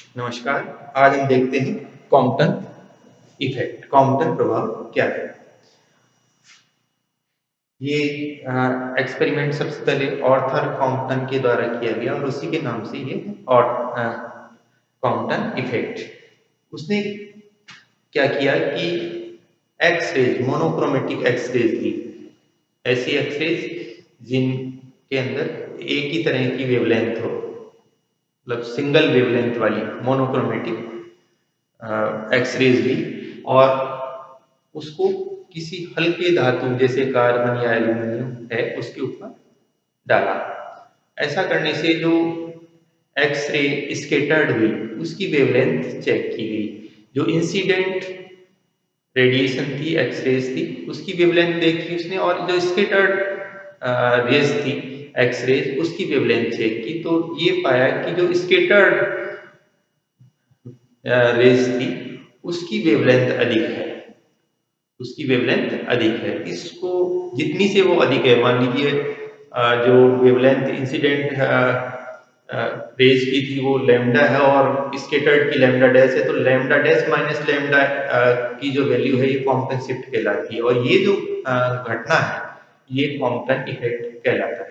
नमस्कार। आज हम देखते हैं कॉम्पटन इफेक्ट, कॉम्पटन प्रभाव क्या है। ये एक्सपेरिमेंट सबसे पहले ऑर्थर कॉम्पटन के द्वारा किया गया और उसी के नाम से ये और कॉम्पटन इफेक्ट। उसने क्या किया कि X rays, monochromatic X rays दी, ऐसी एक्स रेज जिनके अंदर एक ही तरह की वेवलेंथ हो, मतलब सिंगल वेवलेंथ वाली मोनोक्रोमेटिक एक्सरेज ली और उसको किसी हल्के धातु जैसे कार्बन या एल्यूमिनियम है उसके ऊपर डाला। ऐसा करने से जो एक्सरे स्कैटर्ड हुई उसकी वेवलेंथ चेक की गई। जो इंसिडेंट रेडिएशन थी, एक्सरेज थी, उसकी वेवलेंथ देखी उसने, और जो स्कैटर्ड रेज थी, एक्सरेज, उसकी वेवलेंथ चेक की। तो ये पाया कि जो स्कैटर्ड रेज थी उसकी वेवलेंथ अधिक है, उसकी वेवलेंथ अधिक है। इसको जितनी से वो अधिक है, मान लीजिए जो वेवलेंथ इंसिडेंट रेज की थी वो लैम्डा है और स्कैटर्ड की लैम्डा डैश है, तो लैम्डा डैश माइनस लैम्डा की जो वैल्यू है ये कॉम्पटन शिफ्ट कहलाती है। और ये जो घटना है ये कॉम्पटन इफेक्ट कहलाता है।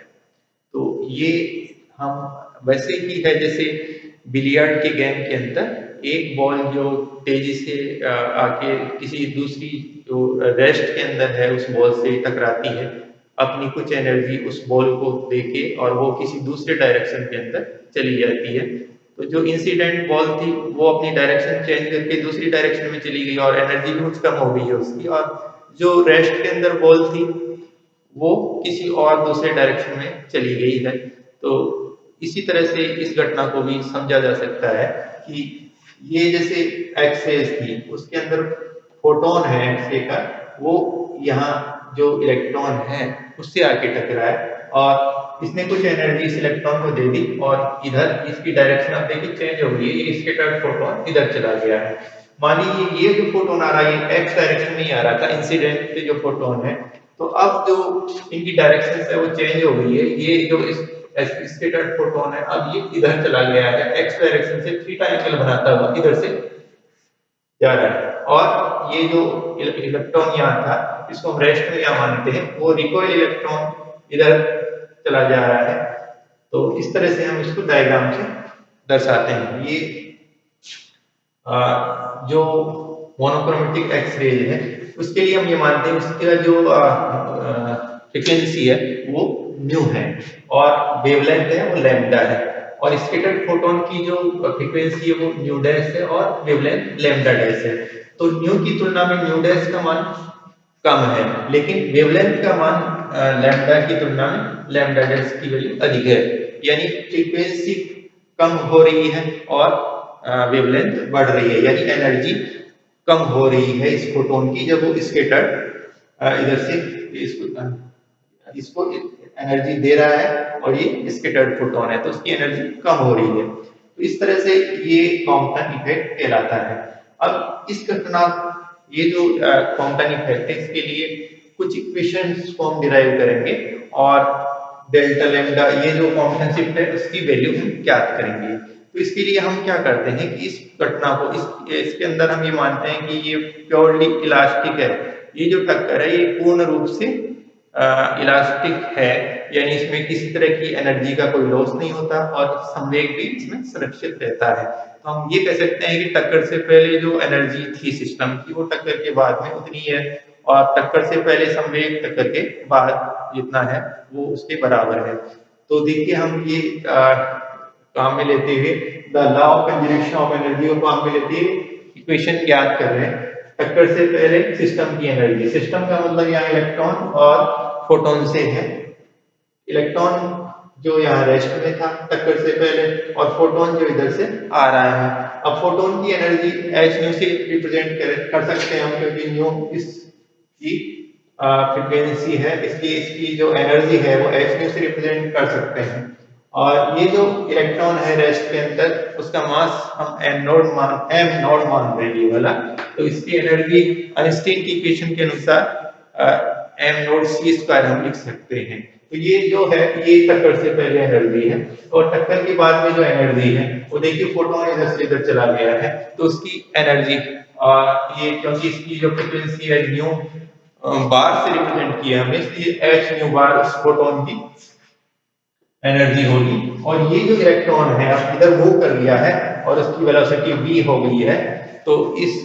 तो ये हम वैसे ही है जैसे बिलियर्ड के गेम के अंदर एक बॉल जो तेजी से आके किसी दूसरी जो रेस्ट के अंदर है उस बॉल से टकराती है, अपनी कुछ एनर्जी उस बॉल को देके, और वो किसी दूसरे डायरेक्शन के अंदर चली जाती है। तो जो इंसिडेंट बॉल थी वो अपनी डायरेक्शन चेंज करके दूसरी डायरेक्शन में चली गई और एनर्जी भी कुछ कम हो गई है उसकी, और जो रेस्ट के अंदर बॉल थी वो किसी और दूसरे डायरेक्शन में चली गई है। तो इसी तरह से इस घटना को भी समझा जा सकता है कि ये जैसे एक्स रेज थी उसके अंदर फोटोन है एक्स रे का, वो यहाँ जो इलेक्ट्रॉन है उससे आके टकराया और इसने कुछ एनर्जी इस इलेक्ट्रॉन को दे दी और इधर इसकी डायरेक्शन आप देखिए चेंज हो गई है, ये स्कैटर्ड फोटोन इधर चला गया है। मान लीजिए ये जो फोटोन आ रहा है ये एक्स डायरेक्शन में ही आ रहा था, इंसिडेंट से जो फोटोन है, तो अब जो इनकी डायरेक्शन है वो चेंज हो गई है। ये जो इस स्कैटर्ड फोटोन है अब ये इधर चला गया है, एक्स डायरेक्शन से थीटा एंगल बनाता हुआ इधर से जा रहा है। और ये जो इलेक्ट्रॉन यहाँ था इसको हम रेस्ट में क्या मानते हैं, वो रिकॉइल इलेक्ट्रॉन इधर चला जा रहा है। तो इस तरह से हम इसको डायग्राम से दर्शाते हैं। ये जो मोनोक्रोमेटिक एक्सरेज है उसके लिए हम ये मानते हैं उसका जो फ्रीक्वेंसी है वो न्यू है और वेवलेंथ है वो लैम्डा है, और स्कैटर्ड फोटोन की जो फ्रीक्वेंसी है वो न्यू डैश है और वेवलेंथ लैम्डा डैश है। तो न्यू की तुलना में न्यू डैश का मान कम है, लेकिन वेवलेंथ का मान लैम्डा की तुलना में लैम्डा डैश की वैल्यू अधिक है। यानी फ्रीक्वेंसी कम हो रही है और वेवलेंथ बढ़ रही है, यानी एनर्जी कम हो रही है इस फोटोन की जब वो स्कैटर्ड इधर से इसको एनर्जी दे रहा है और ये स्कैटर्ड फोटोन है तो उसकी एनर्जी कम हो रही है। तो इस तरह से ये कॉम्पटन इफेक्ट कहलाता है। अब इस घटना, ये जो कॉम्पटन इफेक्ट है इसके लिए कुछ इक्वेशंस को हम डिराइव करेंगे और डेल्टा लैम्डा ये जो कॉम्पटन शिफ्ट है उसकी वैल्यू हम ज्ञात करेंगे। तो इसके लिए हम क्या करते हैं कि इस घटना को इसके अंदर हम ये मानते हैं कि ये प्योरली इलास्टिक है। ये जो टक्कर है ये पूर्ण रूप से इलास्टिक है, यानी इसमें किसी तरह की एनर्जी का कोई लॉस नहीं होता और संवेग भी इसमें सुरक्षित रहता है। तो हम ये कह सकते हैं कि टक्कर से पहले जो एनर्जी थी सिस्टम की वो टक्कर के बाद में उतनी है, और टक्कर से पहले संवेग टक्कर के बाद जितना है वो उसके बराबर है। तो देखिए हम ये काम में लेते हुए the law of conservation of energy को काम में लेते हुए इक्वेशन ज्ञात कर रहे हैं। टक्कर से पहले सिस्टम की एनर्जी, सिस्टम का मतलब यहाँ इलेक्ट्रॉन और फोटोन से है। इलेक्ट्रॉन जो यहाँ रेस्ट में था टक्कर से पहले और फोटोन जो इधर से आ रहा है। अब फोटोन की एनर्जी एच न्यू से रिप्रेजेंट कर सकते हैं हम, क्योंकि न्यू इसकी फ्रीक्वेंसी है इसलिए इसकी जो एनर्जी है वो एच न्यू से रिप्रेजेंट कर सकते हैं। और ये जो इलेक्ट्रॉन है रेस्ट के अंदर उसका मास हम एम नॉट मान रहे हैं ये वाला, तो इसकी एनर्जी आइंस्टीन की इक्वेशन के अनुसार एम नॉट सी स्क्वायर हम लिख सकते हैं। तो ये जो है ये टक्कर से पहले एनर्जी है, और टक्कर के बाद में जो एनर्जी है वो देखिए फोटोन इधर से इधर चला गया है, तो उसकी एनर्जी ये क्योंकि इसकी जो फ्रीक्वेंसी है न्यू बार से रिप्रेजेंट किया है हमने, इसलिए एच न्यू बार उस फोटोन की एनर्जी होगी। और ये जो इलेक्ट्रॉन है अब इधर मूव कर लिया है और उसकी वेलोसिटी v हो गई है, तो इस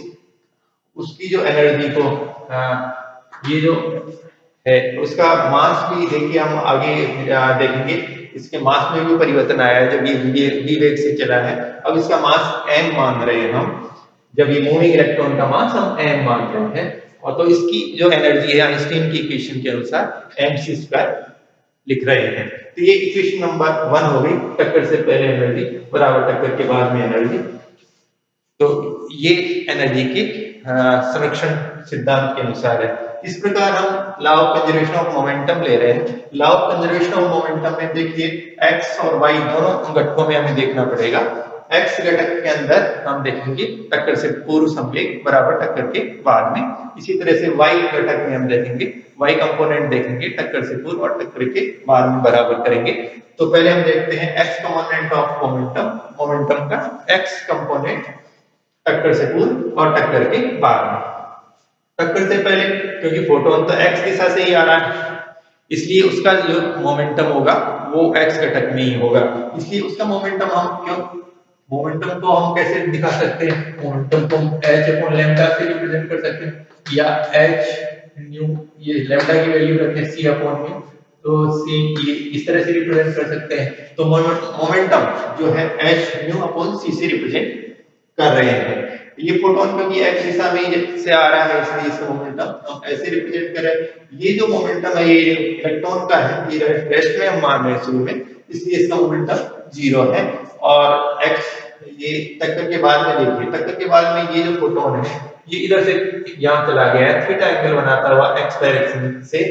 उसकी जो एनर्जी को ये जो है उसका मास भी देखिए हम आगे देखेंगे, इसके मास में भी परिवर्तन आया है जब ये v वेग से चला है। अब इसका मास m मान रहे हैं हम, जब ये मूविंग इलेक्ट्रॉन का मास हम m मान रहे हैं, और तो इसकी जो एनर्जी है आइंस्टीन की इक्वेशन के अनुसार mc² लिख रहे हैं। तो ये इक्वेशन नंबर 1 हो गई, टक्कर से पहले एनर्जी बराबर टक्कर के बाद में एनर्जी। तो ये एनर्जी की संरक्षण सिद्धांत के अनुसार है। इस प्रकार हम law of conservation of momentum ले रहे हैं। Law of conservation of momentum में देखिए x और y दोनों घटकों में हमें देखना पड़ेगा। x घटक के अंदर हम देखेंगे टक्कर से पूर्व संवेग बराबर टक्कर के बाद में, इसी तरह से y घटक में हम देखेंगे y कंपोनेंट देखेंगे टक्कर से पूर्व और टक्कर के बाद में बराबर करेंगे। तो पहले हम देखते हैं x component of momentum, momentum का x कंपोनेंट टक्कर से पूर्व और टक्कर के बाद में। टक्कर से पहले क्योंकि फोटोन तो x दिशा से ही आ रहा है, इसलिए उसका जो मोमेंटम होगा वो x घटक में ही होगा, इसलिए उसका मोमेंटम हम क्यों मोमेंटम को हम कैसे दिखा सकते हैं, मोमेंटम को h अपॉन लैम्डा से रिप्रेजेंट कर सकते हैं, या h न्यू ये लैम्डा की वैल्यू रखें c अपॉन न्यू, तो c ये इस तरह से रिप्रेजेंट कर सकते हैं। तो मोमेंटम जो है h न्यू अपॉन c से रिप्रेजेंट कर रहे हैं। ये फोटोन क्योंकि x दिशा में से आ रहा है इसलिए इसका मोमेंटम हम ऐसे रिप्रेजेंट कर रहे हैं। ये जो मोमेंटम है ये इलेक्ट्रॉन का है, ये रेस्ट में हम मान रहे हैं शुरू में, इसलिए इसका मोमेंटम 0 है। और x ये टक्कर के बाद में देखिए, टक्कर के बाद में ये जो फोटोन है ये इधर से यहाँ चला गया है, थीटा एंगल बनाता हुआ x डायरेक्शन से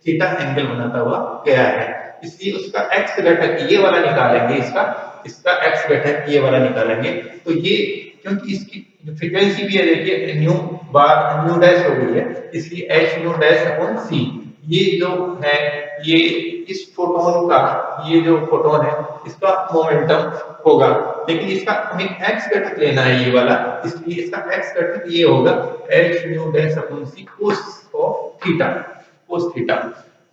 थीटा एंगल बनाता हुआ गया है, इसलिए उसका x घटक ये वाला निकालेंगे, इसका x घटक ये वाला निकालेंगे। तो ये क्योंकि इसकी फ्रीक्वेंसी भी है देखिए न्यू बार न्यू डैश हो गई है, इसलिए h nu dash upon c, ये जो है ये इस फोटोन का ये जो फोटोन है इसका मोमेंटम होगा, लेकिन इसका हमें x घटक लेना है ये वाला, इसलिए इसका x घटक ये होगा h nu dash upon c cos of theta, cos theta.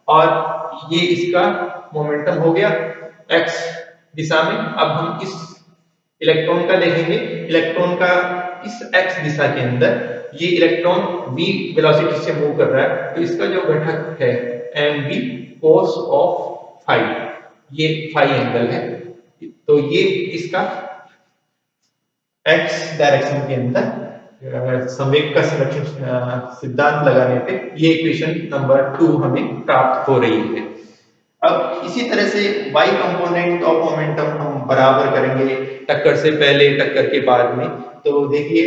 और ये इसका मोमेंटम हो गया x दिशा में। अब हम इस इलेक्ट्रॉन का देखेंगे, इलेक्ट्रॉन का इस x दिशा के अंदर ये इलेक्ट्रॉन v वेलोसिटी से मूव कर रहा है, तो इसका जो घटक है mv cos ऑफ फाई, ये फाई एंगल है, तो ये इसका x डायरेक्शन के अंदर संवेग का संरक्षण सिद्धांत लगाने पे ये इक्वेशन नंबर 2 हमें प्राप्त हो रही है। अब इसी तरह से y कंपोनेंट ऑफ मोमेंटम हम बराबर करेंगे टक्कर से पहले टक्कर के बाद में। तो देखिए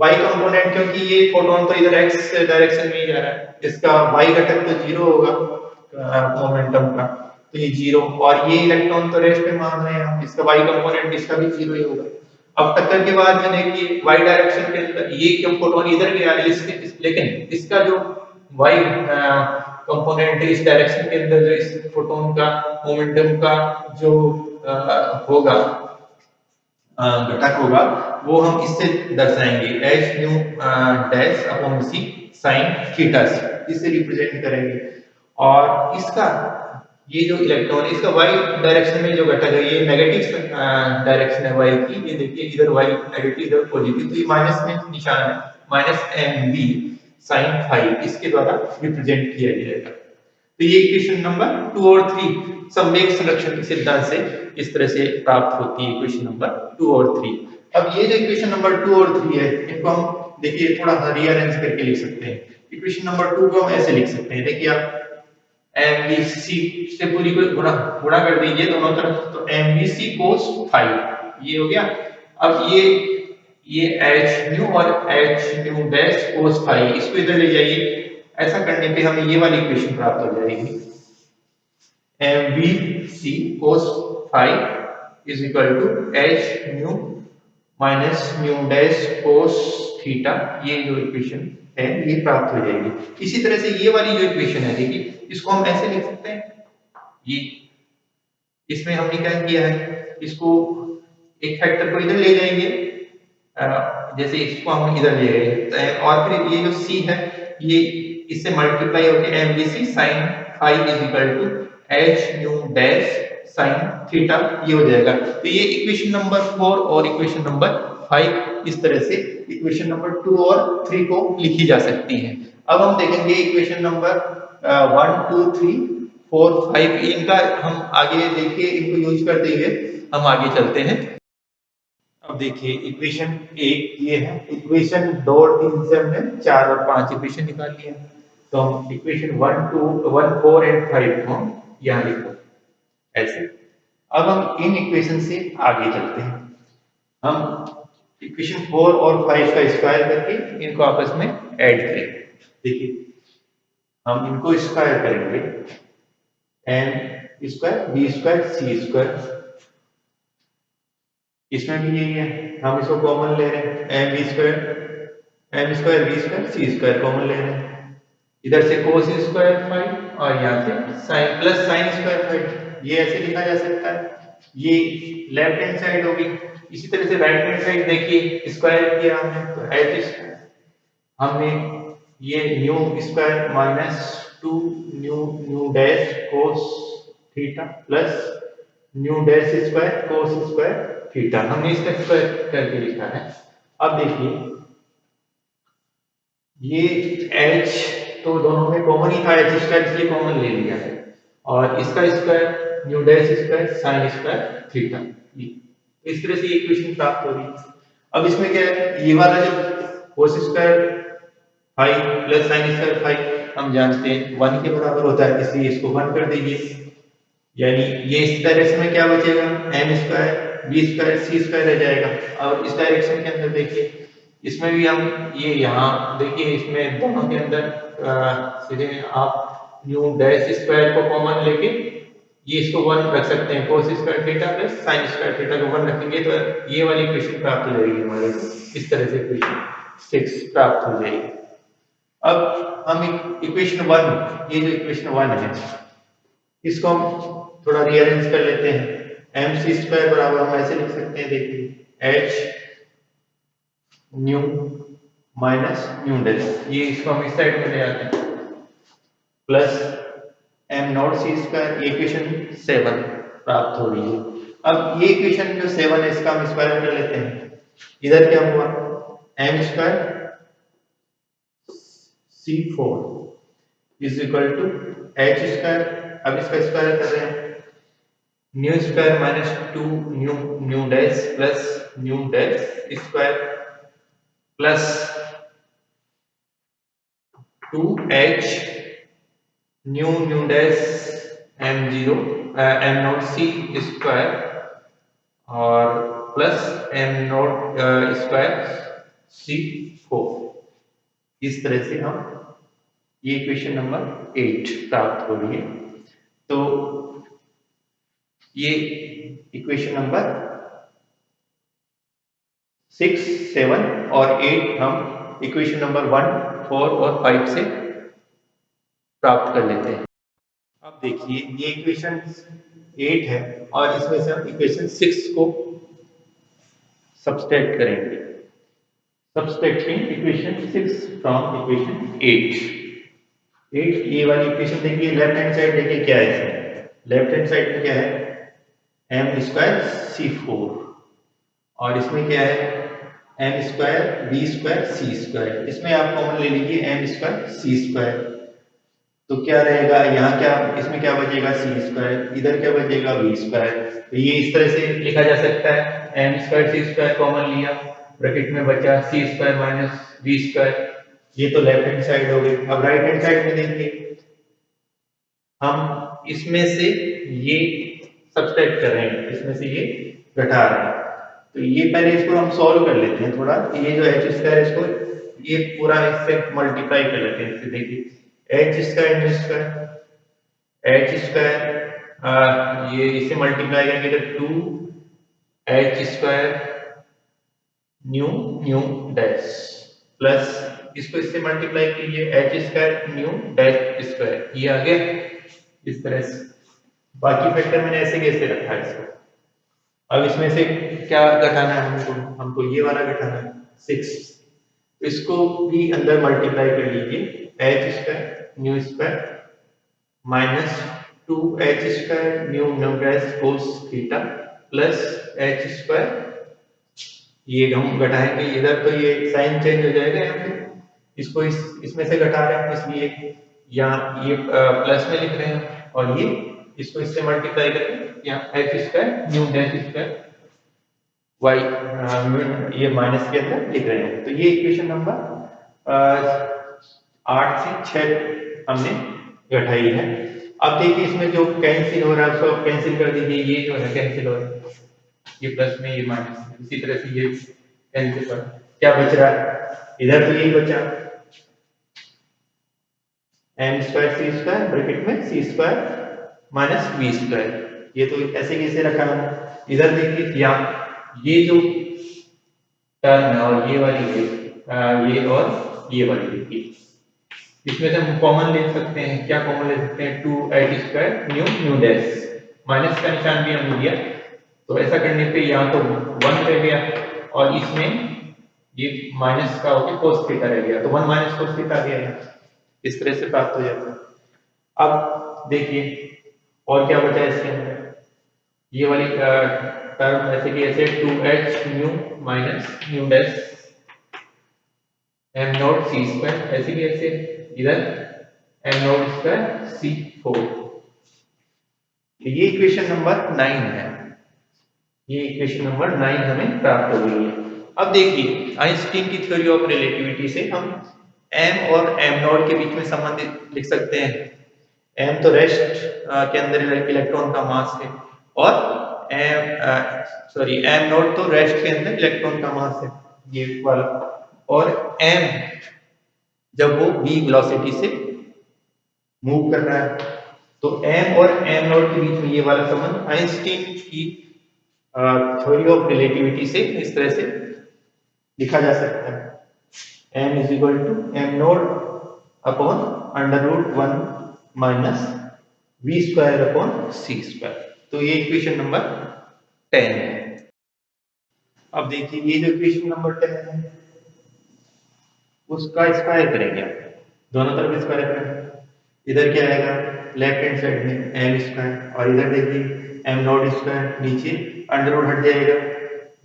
y कंपोनेंट क्योंकि ये फोटोन तो इधर x डायरेक्शन में ही जा रहा है, इसका y घटक तो 0 होगा मोमेंटम का, तो ये 0, और ये इलेक्ट्रॉन तो रेस्ट में मान रहे हैं हम, इसका y कंपोनेंट इसका भी 0 ही होगा। अब टक्कर के बाद में देखिए y डायरेक्शन के अंदर ये क्यों फोटोन इधर गया है, लेकिन इसका जो y कंपोनेंट इस डायरेक्शन के अंदर जो इस फोटोन का मोमेंटम का जो होगा घटक होगा वो हम इससे दर्शाएंगे h nu dash upon c sin theta से, इससे रिप्रेजेंट करेंगे। और इसका ये जो इलेक्ट्रॉन इसका y डायरेक्शन में जो घटक है ये नेगेटिव डायरेक्शन है y की, ये देखिए इधर y नेगेटिव इधर पॉजिटिव, तो ये माइनस में निशान है, माइनस mv sin फाई, इसके द्वारा रिप्रेजेंट किया जाएगा। तो ये इक्वेशन नंबर 2 और 3 संवेग संरक्षण के सिद्धांत से इस तरह से प्राप्त होती है इक्वेशन नंबर 2 और 3। अब ये जो इक्वेशन नंबर 2 और 3 है इनको हम देखिए थोड़ा रीअरेंज करके लिख सकते हैं। इक्वेशन नंबर 2 को हम ऐसे लिख सकते हैं, देखिए आप MVC से पूरी को गुणा कर दीजिए दोनों तरफ, तो MVC cos फाई ये हो गया। अब ये h न्यू और h nu dash cos phi इसको इधर ले जाइए, ऐसा करने पे हमें ये वाली इक्वेशन प्राप्त हो जाएगी, MVC cos phi is equal to h nu minus nu dash cos theta, ये जो इक्वेशन है ये प्राप्त हो जाएगी। इसी तरह से ये वाली जो इक्वेशन है देखिए इसको हम ऐसे लिख सकते हैं ये इसमें हमने क्या किया है, इसको एक फैक्टर को इधर ले जाएंगे, जैसे इसको हम इधर ले गए और फिर ये जो सी है ये इससे मल्टीप्लाई होकर M B C sine phi is equal to H nu dash sine theta, ये हो जाएगा। तो ये इक्वेशन नंबर 4 और इक्वेशन नंबर 5 इस तरह से इक्वेशन नंबर 2 और 3 को लिखी जा सकती है। अब हम देखेंगे इक्वेशन नंबर 1 2 3 4 5, इनका हम आगे देखिए, इनको यूज करते हुए हम आगे चलते हैं। अब देखिए इक्वेशन एक ये है, इक्वेशन 2 और 3 से हमने 4 और 5 इक्वेशन निकाल लिए। तो हम इक्वेशन 1 2 1 4 एंड 5 को हम यहाँ लिखो ऐसे। अब हम इन इक्वेशन से आगे चलते हैं। हम इक्वेशन 4 और 5 का स्क्वायर करके इनको आपस में ऐड करें। देखिए हम इनको स्क्वायर करेंगे, M square B square c square, इसमें भी यही है, हम इसको कॉमन ले रहे हैं, M square B square c square common ले रहे हैं, इधर से कोस स्क्वायर फाइव और यहाँ से sine plus sine square phi, ये ऐसे लिखा जा सकता है। ये लेफ्ट हैंड साइड होगी। इसी तरह से राइट हैंड साइड देखिए, स्क्वायर किया हमने तो एच स्क्वायर, हमने ये new square minus 2 nu nu dash cos theta plus nu dash square cos square theta, हमने इसका स्क्वायर करके लिखा है। अब देखिए ये h तो दोनों में कॉमन ही था, h स्क्वायर इसलिए कॉमन ले लिया है, और इसका square nu dash square sine square theta, इस तरह से इक्वेशन प्राप्त हो रही है। अब इसमें क्या है, ये वाला जो cos square 5 plus sine square 5 हम जानते हैं 1 के बराबर होता है, इसलिए इसको 1 कर दीजिए, यानी ये इस डायरेक्शन में क्या बचेगा, M square B square c square रह जाएगा। और इस डायरेक्शन के अंदर देखिए, इसमें भी हम ये यहाँ देखिए, इसमें दोनों के अंदर सीधे आप न्यू डैश स्क्वायर को कॉमन लेके ये इसको 1 रख सकते हैं, cos square theta plus sine square theta को 1 रखेंगे तो ये वाली इक्वेशन प्राप्त हो जाएगी हमारे को, इस तरह से इक्वेशन 6 प्राप्त हो जाएगी। अब हम इक्वेशन 1, ये जो इक्वेशन 1 है इसको हम थोड़ा रीअरेंज कर लेते हैं। एम सी स्क्वायर बराबर हम ऐसे लिख सकते हैं, देखिए H nu minus nu dash, ये इसको हम इस साइड में ले आते हैं, प्लस एम नॉट सी स्क्वायर, इक्वेशन 7 प्राप्त हो रही है। अब ये इक्वेशन जो 7 है इसका हम स्क्वायर कर लेते हैं। इधर क्या हुआ, M square C 4 is equal to H square, अब इसका स्क्वायर कर रहे हैं, nu square minus 2 nu nu dash plus nu dash square plus 2h nu nu dash m0 m naught सी स्क्वायर और plus m naught square c4, इस तरह से हम ये इक्वेशन नंबर 8 प्राप्त हो रही है। तो ये इक्वेशन नंबर 6 7 और 8 हम इक्वेशन नंबर 1 4 और 5 से प्राप्त कर लेते हैं। अब देखिए ये इक्वेशन 8 है और इसमें से हम इक्वेशन 6 को सब्सट्रैक्ट करेंगे, सब्सट्रैक्टिंग इक्वेशन 6 फ्रॉम इक्वेशन 8 ये वाली इक्वेशन देखिए, लेफ्ट हैंड साइड देखिए क्या है, इसमें लेफ्ट हैंड साइड में क्या है, एम स्क्वायर सी 4 और इसमें क्या है, M square B square c square, इसमें आप कॉमन ले लीजिए एम स्क्वायर सी स्क्वायर, तो क्या रहेगा यहाँ, क्या इसमें क्या बचेगा सी स्क्वायर, इधर क्या बचेगा बी स्क्वायर। तो ये इस तरह से लिखा जा सकता है, M square c square common लिया, ब्रैकेट में बचा सी स्क्वायर माइनस बी स्क्वायर, ये तो लेफ्ट हैंड साइड हो गई। अब राइट हैंड साइड में देखिए, हम इसमें से ये सब्सट्रैक्ट कर रहे हैं, इसमें से ये घटा रहे हैं, तो ये पहले इसको हम सॉल्व कर लेते हैं थोड़ा, ये जो एच स्क्वायर इसको ये पूरा इससे मल्टीप्लाई कर लेते हैं, इससे देखिए एच स्क्वायर एच स्क्वायर ये इसे मल्टीप्लाई करेंगे तो 2 H square new nu dash plus इसको इससे मल्टीप्लाई कीजिए H square nu dash square, ये आ गया इस तरह से। बाकी फैक्टर मैंने ऐसे कैसे रखा है इसको। अब इसमें से क्या घटाना है हमको, हमको ये वाला घटाना है 6। इसको भी अंदर मल्टीप्लाई कर लीजिए, H square new square minus 2h² nu nu dash cos theta plus H square, ये हम घटाएंगे इधर तो ये साइन चेंज हो जाएगा यहाँ पे, इसको इसमें से घटा रहे हैं इसलिए यहाँ ये प्लस में लिख रहे हैं और ये इसको इससे मल्टीप्लाई करके यहाँ H square nu dash square y ये माइनस के अंदर लिख रहे हैं। तो ये इक्वेशन नंबर 8 से 6 हमने घटाई है। अब देखिए इसमें जो कैंसिल हो रहा है उसको कैंसिल कर दीजिए, ये जो है कैंसिल हो रहा है, ये प्लस में ये माइनस में, इसी तरह से ये कैंसिल कर, क्या बच रहा है इधर, तो यही बचा M square c square bracket में सी स्क्वायर माइनस वी स्क्वायर। ये तो ऐसे कैसे रखा है, इधर देखिए यहाँ ये जो टर्म है और ये वाली है, ये और ये वाली देखिए, इसमें से हम कॉमन ले सकते हैं, क्या कॉमन ले सकते हैं 2h² nu nu dash, minus का निशान भी हमने दिया, तो ऐसा करने पे यहाँ तो 1 रह गया और इसमें ये माइनस का होकर cos थीटा रह गया, तो 1 माइनस cos थीटा आ गया, इस तरह से प्राप्त हो जाता है। अब देखिए और क्या बचा है इसके अंदर, ये वाली टर्म ऐसे की ऐसे 2h nu minus nu dash M naught सी स्क्वायर, ऐसे भी ऐसे इधर एम नॉट स्क्वायर सी 4। ये इक्वेशन नंबर 9 है, ये इक्वेशन नंबर 9 हमें प्राप्त हो गई है। अब देखिए आइंस्टीन की थ्योरी ऑफ रिलेटिविटी से हम m और m नॉट के बीच में संबंध लिख सकते हैं। m तो रेस्ट के अंदर इलेक्ट्रॉन का मास है और m नॉट तो रेस्ट के अंदर इलेक्ट्रॉन का मास है, ये वाला, और m जब वो v वेलोसिटी से मूव कर रहा है, तो m और m नॉट के बीच में ये वाला संबंध आइंस्टीन की थ्योरी ऑफ रिलेटिविटी से इस तरह से लिखा जा सकता है, m is equal to m naught upon √1 minus v square upon c square. तो ये इक्वेशन नंबर 10 है। अब देखिए ये जो इक्वेशन नंबर 10 है उसका स्क्वायर करेंगे, दोनों तरफ स्क्वायर करेंगे, इधर क्या आएगा लेफ्ट हैंड साइड में एम स्क्वायर और इधर देखिए एम नॉट स्क्वायर, नीचे अंडर रूट हट जाएगा,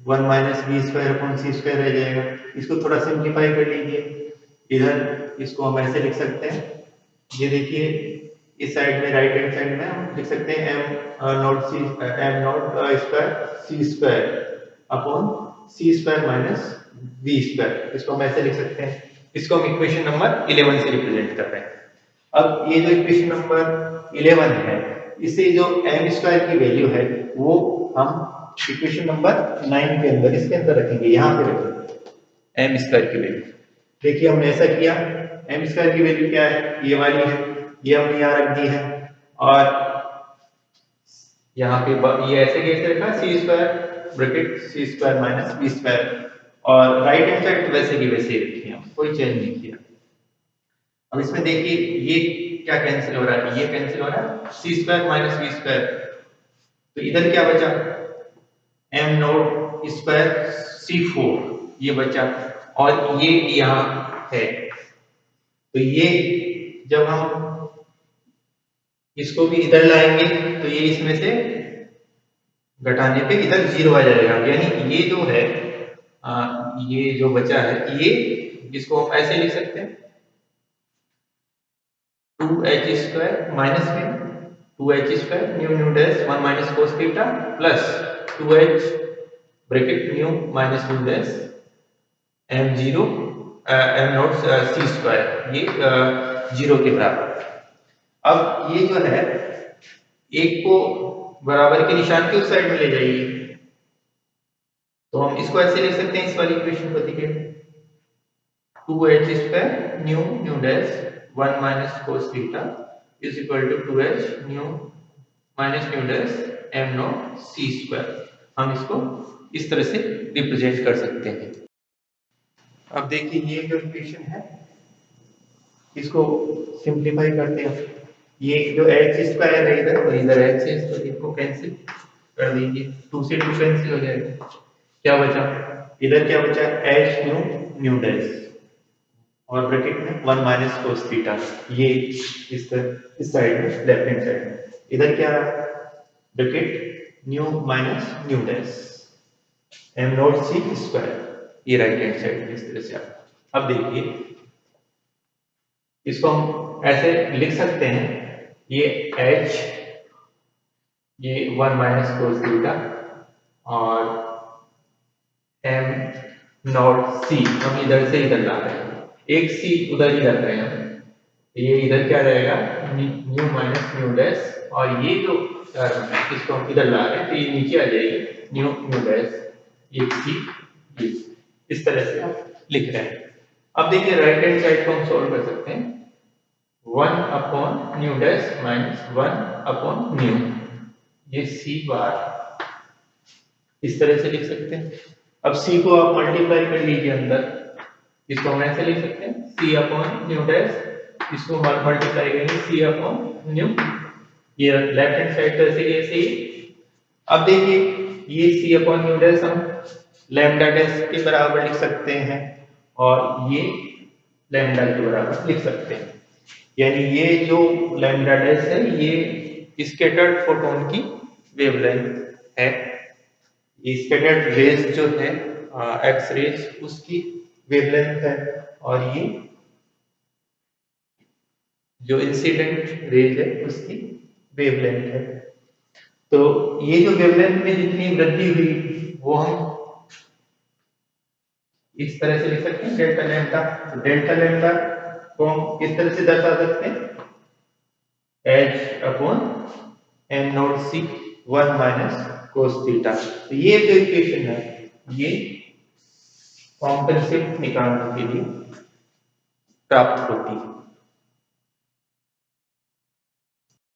1 minus we square upon C square रह जाएगा। इसको थोड़ा सिंप्लीफाई कर लीजिए, इधर इसको हम ऐसे लिख सकते हैं, ये देखिए इस साइड में राइट हैंड साइड में हम लिख सकते हैं m naught square c square upon C square minus we square, इसको हम ऐसे लिख सकते हैं। इसको हम इक्वेशन नंबर 11 से रिप्रेजेंट कर रहे हैं। अब ये जो इक्वेशन नंबर 11 है, इसे जो एम स्क्वायर की वैल्यू है वो हम इक्वेशन नंबर 9 के अंदर इसके अंदर रखेंगे, यहाँ पे रखेंगे एम स्क्वायर की वैल्यू। देखिए हमने ऐसा किया, एम स्क्वायर की वैल्यू क्या है, ये वाली है, ये हमने यहाँ रख दी है, और यहाँ पे ये ऐसे कैसे रखा C square bracket C square minus B square, और राइट हैंड साइड वैसे की वैसे ही रखी है, कोई चेंज नहीं किया। अब इसमें देखिए ये क्या कैंसिल हो रहा है, ये कैंसिल हो रहा है सी स्क्वायर माइनस बी स्क्वायर, तो इधर क्या बचा एम नॉट स्क्वायर सी 4 ये बचा, और ये यहाँ है, तो ये जब हम इसको भी इधर लाएंगे तो ये इसमें से घटाने पे इधर 0 आ जाएगा, यानी ये जो है ये जो बचा है ये, इसको हम ऐसे लिख सकते हैं 2h² माइनस में 2h² nu nu dash 1 minus cos theta plus 2h bracket nu minus nu dash m0 m naught सी स्क्वायर, ये 0 के बराबर। अब ये जो है एक को बराबर के निशान के उस साइड में ले जाइए, तो हम इसको ऐसे लिख सकते हैं, इस वाली इक्वेशन को देखिए 2h² nu nu dash 1 minus cos theta is equal to 2h nu minus nu dash m naught C square. हम इसको इस तरह से रिप्रेजेंट कर सकते हैं। अब देखिए ये जो इक्वेशन है इसको सिंप्लीफाई करते हैं, ये जो एच स्क्वायर है इधर और इधर एच है, तो इनको कैंसिल कर दीजिए, 2 से 2 कैंसिल हो जाएगा। क्या बचा, इधर क्या बचा, एच न्यू न्यू डैश और ब्रैकेट में 1 माइनस कोस थीटा, ये इस साइड में लेफ्ट हैंड साइड में, इधर क्या रहा, bracket nu minus nu dash M naught सी स्क्वायर, ये राइट हैंड साइड में इस तरह से। अब देखिए इसको हम ऐसे लिख सकते हैं, ये h, ये 1 माइनस कोस थीटा और m नॉट c हम इधर से इधर ला रहे हैं, एक c उधर ही रख रहे हैं हम, ये इधर क्या रहेगा, न्यू माइनस न्यू डैश और ये जो टर्म है इसको हम इधर ला रहे हैं तो ये नीचे आ जाएगी न्यू न्यू डैश, एक c, इस तरह से आप लिख रहे हैं। अब देखिए राइट हैंड साइड को हम सॉल्व कर सकते हैं, 1 upon new dash minus 1 upon new, ये c बार इस तरह से लिख सकते हैं। अब c को आप मल्टीप्लाई कर लीजिए अंदर, इसको हम ऐसे लिख सकते हैं c अपॉन न्यू डैश, इसको मल्टीप्लाई करेंगे c अपॉन न्यू, ये लेफ्ट हैंड साइड तो ऐसे ही ऐसे ही। अब देखिए ये c अपॉन न्यू डैश हम लैम्डा डैश के बराबर लिख सकते हैं और ये लैम्डा के बराबर लिख सकते हैं, यानी ये जो लैम्डा डैश है ये स्कैटर्ड फोटोन की वेवलेंथ है, ये स्कैटर्ड रेज जो है एक्स रेज उसकी वेवलेंथ है, और ये जो इंसिडेंट रेज है उसकी वेवलेंथ है। तो ये जो वेवलेंथ में जितनी वृद्धि हुई वो हम इस तरह से लिख सकते हैं डेल्टा लैम्डा। तो डेल्टा लैम्डा को हम किस तरह से दर्शा सकते हैं, h upon m naught c 1 minus cos theta. तो ये जो इक्वेशन है ये कॉम्पनसेट निकालने के लिए प्राप्त होती है।